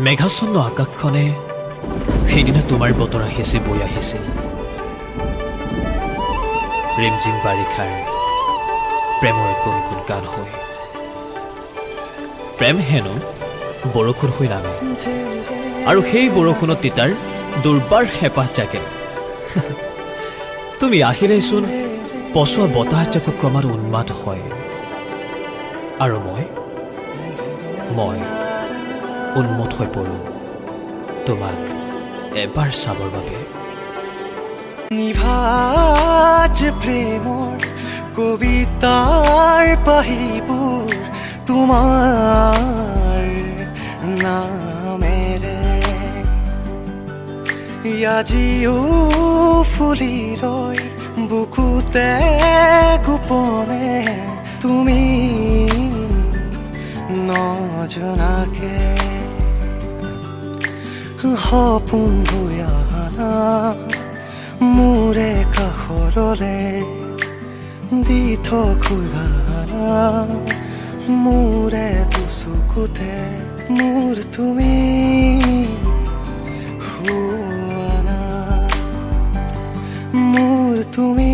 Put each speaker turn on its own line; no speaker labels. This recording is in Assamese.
মেঘাচ্ছন্ন আকাশখনে সেইদিনা তোমাৰ বতৰা হেঁচি বৈ আহিছিল। ৰিমঝিম বাৰিষাৰ প্ৰেমৰ গুণ গুণ গান হৈ। প্ৰেম হেনো বৰষুণ হৈ নামে, আৰু সেই বৰষুণত তিতাৰ দুৰ্বাৰ হেঁপাহ জাগে। তুমি আহিলেইচোন পচোৱা বতাহ জাকক ক্ৰমাৎ উন্মাদ হয়, আৰু মই উন্মত হৈ পৰোঁ তোমাক এবাৰ চাবৰ বাবে।
নিভাজ প্ৰেমৰ কবিতাৰ পাহিবোৰ তোমাৰ নামেৰে আজিও ফুলি ৰয় বুকুতে গোপনে, তুমি নজনাকে সপোন হৈ আহা মোৰে কাষৰলে, দি থৈ গানা মোৰে দুচকুতে, মোৰ তুমি হোৱা না, মোৰ তুমি